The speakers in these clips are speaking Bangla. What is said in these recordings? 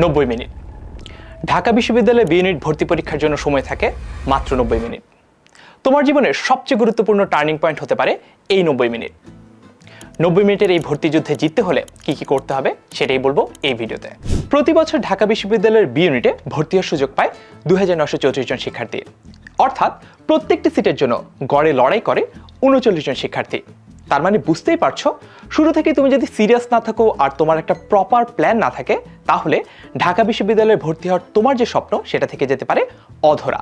90 মিনিট। ঢাকা বিশ্ববিদ্যালয়ে বি ইউনিট ভর্তি পরীক্ষার জন্য সময় থাকে মাত্র 90 মিনিট। তোমার জীবনের সবচেয়ে গুরুত্বপূর্ণ টার্নিং পয়েন্ট হতে পারে এই 90 মিনিট। 90 মিনিটের এই ভর্তি যুদ্ধে জিততে হলে কি কি করতে হবে সেটাই বলবো এই ভিডিওতে। প্রতি বছর ঢাকা বিশ্ববিদ্যালয়ের বি ইউনিটে ভর্তি হওয়ার সুযোগ পায় 2934 জন শিক্ষার্থী, অর্থাৎ প্রত্যেকটি সিটের জন্য গড়ে লড়াই করে 39 জন শিক্ষার্থী। তার মানে বুঝতেই পারছো, শুরু থেকে তুমি যদি সিরিয়াস না থাকো আর তোমার একটা প্রপার প্ল্যান না থাকে, তাহলে ঢাকা বিশ্ববিদ্যালয়ে ভর্তি হওয়ার তোমার যে স্বপ্ন সেটা থেকে যেতে পারে অধরা।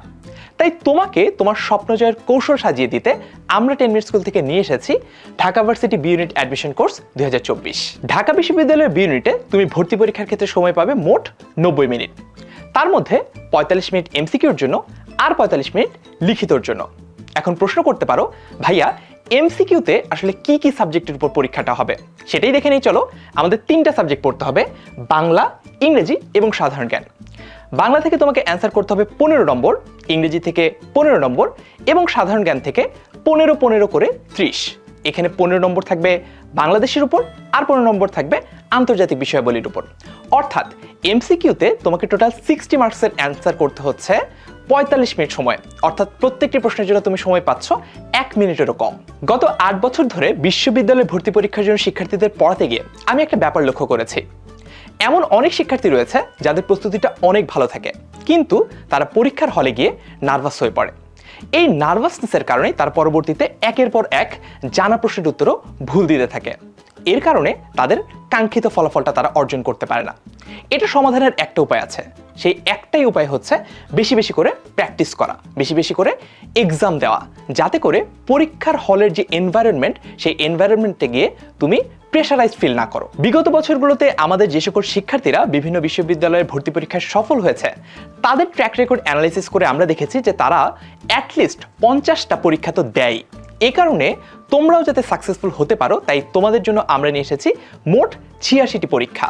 তাই তোমাকে তোমার স্বপ্ন জয়ের কৌশল সাজিয়ে দিতে আমরা 10 মিনিট স্কুল থেকে নিয়ে এসেছি Dhaka varsity B unit admission course 2024। Dhaka বিশ্ববিদ্যালয়ের বি ইউনিটে তুমি ভর্তি পরীক্ষার ক্ষেত্রে সময় পাবে মোট 90 মিনিট। তার মধ্যে 45 মিনিট এমসিকিউর জন্য আর 45 মিনিট লিখিতর জন্য। এখন প্রশ্ন করতে পারো, ভাইয়া এমসিকিউতে আসলে কি কি সাবজেক্টের উপর পরীক্ষাটা হবে সেটাই দেখে নেই। চলো, আমাদের 3টা সাবজেক্ট পড়তে হবে, বাংলা, ইংরেজি এবং সাধারণ জ্ঞান। বাংলা থেকে তোমাকে অ্যান্সার করতে হবে 15 নম্বর, ইংরেজি থেকে 15 নম্বর এবং সাধারণ জ্ঞান থেকে 15 করে 30। এখানে 15 নম্বর থাকবে বাংলাদেশের উপর আর 15 নম্বর থাকবে আন্তর্জাতিক বিষয়াবলীর উপর। অর্থাৎ এমসিকিউতে তোমাকে টোটাল 60 মার্কসের অ্যান্সার করতে হচ্ছে 45 মিনিট সময়, অর্থাৎ প্রত্যেকটি প্রশ্নের জন্য তুমি সময় পাচ্ছ 1 মিনিটেরও কম। গত 8 বছর ধরে বিশ্ববিদ্যালয়ে ভর্তি পরীক্ষার জন্য শিক্ষার্থীদের পড়াতে গিয়ে আমি একটা ব্যাপার লক্ষ্য করেছি। এমন অনেক শিক্ষার্থী রয়েছে যাদের প্রস্তুতিটা অনেক ভালো থাকে, কিন্তু তারা পরীক্ষার হলে গিয়ে নার্ভাস হয়ে পড়ে। এই নার্ভাসনেসের কারণে তার পরবর্তীতে একের পর এক জানা প্রশ্নের উত্তরও ভুল দিতে থাকে। এর কারণে তাদের কাঙ্ক্ষিত ফলাফলটা তারা অর্জন করতে পারে না। এটা সমাধানের একটা উপায় আছে, সেই একটাই উপায় হচ্ছে বেশি বেশি করে প্র্যাকটিস করা, বেশি বেশি করে এক্সাম দেওয়া, যাতে করে পরীক্ষার হলের যে এনভায়রনমেন্ট সেই এনভায়রনমেন্টে গিয়ে তুমি প্রেশারাইজ ফিল না করো। বিগত বছরগুলোতে আমাদের যে সকল শিক্ষার্থীরা বিভিন্ন বিশ্ববিদ্যালয়ের ভর্তি পরীক্ষায় সফল হয়েছে, তাদের ট্র্যাক রেকর্ড অ্যানালাইসিস করে আমরা দেখেছি যে তারা অ্যাটলিস্ট 50টা পরীক্ষা তো দেয়। এ কারণে তোমরাও যাতে সাকসেসফুল হতে পারো, তাই তোমাদের জন্য আমরা নিয়ে এসেছি মোট 86টি পরীক্ষা।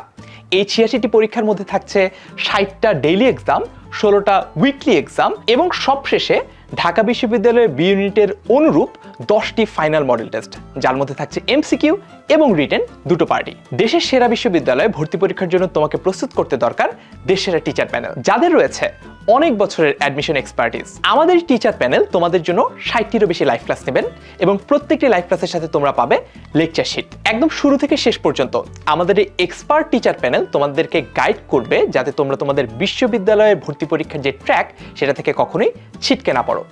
এই 86টি পরীক্ষার মধ্যে থাকছে 60টা ডেইলি এক্সাম, 16টা উইকলি এক্সাম এবং সবশেষে ঢাকা বিশ্ববিদ্যালয়ের বি ইউনিটের অনুরূপ 10টি ফাইনাল মডেল টেস্ট, যার মধ্যে থাকছে এমসিকিউ এবং রিটেন দুটো পার্টি। দেশের সেরা বিশ্ববিদ্যালয়ে ভর্তি পরীক্ষার জন্য তোমাকে প্রস্তুত করতে দরকার দেশের সেরা টিচার প্যানেল, যাদের রয়েছে অনেক বছরের অ্যাডমিশন এক্সপার্টিস। আমাদের টিচার প্যানেল তোমাদের জন্য 60টিরও বেশি লাইভ ক্লাস নেবেন এবং প্রত্যেকটি লাইভ ক্লাসের সাথে তোমরা পাবে লেকচার শিট। একদম শুরু থেকে শেষ পর্যন্ত আমাদের এই এক্সপার্ট টিচার প্যানেল তোমাদেরকে গাইড করবে, যাতে তোমরা তোমাদের বিশ্ববিদ্যালয়ের ভর্তি পরীক্ষার যে ট্র্যাক সেটা থেকে কখনোই ছিটকে না পড়ো।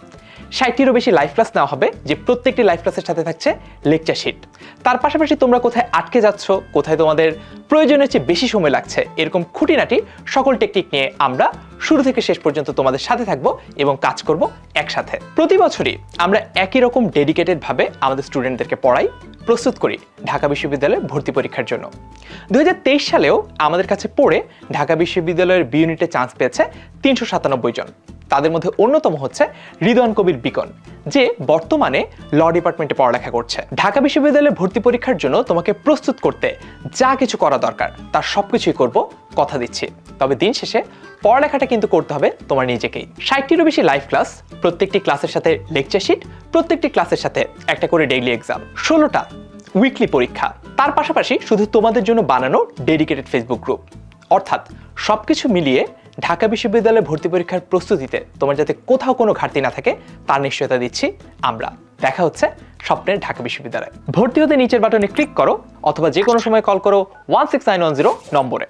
60টিরও বেশি লাইভ ক্লাস নেওয়া হবে, যে প্রত্যেকটি লাইভ ক্লাসের সাথে থাকছে লেকচার শিট। তার পাশাপাশি তোমরা কোথায় আটকে যাচ্ছ, কোথায় তোমাদের প্রয়োজনের চেয়ে বেশি সময় লাগছে, এরকম খুঁটিনাটি সকল টেকনিক নিয়ে আমরা শুরু থেকে শেষ পর্যন্ত তোমাদের সাথে থাকবো এবং কাজ করব একসাথে। প্রতি বছরই আমরা একই রকম ডেডিকেটেড ভাবে আমাদের স্টুডেন্টদেরকে পড়াই, প্রস্তুত করি ঢাকা বিশ্ববিদ্যালয়ে ভর্তি পরীক্ষার জন্য। 2023 সালেও আমাদের কাছে পড়ে ঢাকা বিশ্ববিদ্যালয়ের বি ইউনিটে চান্স পেয়েছে 397 জন। তাদের মধ্যে অন্যতম হচ্ছে রিদওয়ান কবির বিকন, যে বর্তমানে ল ডিপার্টমেন্টে পড়ালেখা করছে। ঢাকা বিশ্ববিদ্যালয়ে ভর্তি পরীক্ষার জন্য তোমাকে প্রস্তুত করতে যা কিছু করা দরকার তার সবকিছুই করব, কথা দিচ্ছি। তবে দিন শেষে পড়ালেখাটা কিন্তু করতে হবে তোমার নিজেকেই। 60টিরও বেশি লাইভ ক্লাস, প্রত্যেকটি ক্লাসের সাথে লেকচার শিট, প্রত্যেকটি ক্লাসের সাথে একটা করে ডেইলি এক্সাম, 16টা উইকলি পরীক্ষা, তার পাশাপাশি শুধু তোমাদের জন্য বানানো ডেডিকেটেড ফেসবুক গ্রুপ। অর্থাৎ সবকিছু মিলিয়ে ঢাকা বিশ্ববিদ্যালয়ে ভর্তি পরীক্ষার প্রস্তুতিতে তোমার যাতে কোথাও কোনো ঘাটতি না থাকে তার নিশ্চয়তা দিচ্ছি আমরা। দেখা হচ্ছে স্বপ্নের ঢাকা বিশ্ববিদ্যালয়ে। ভর্তি হতে নিচের বাটনে ক্লিক করো অথবা যে কোনো সময় কল করো 16910 নম্বরে।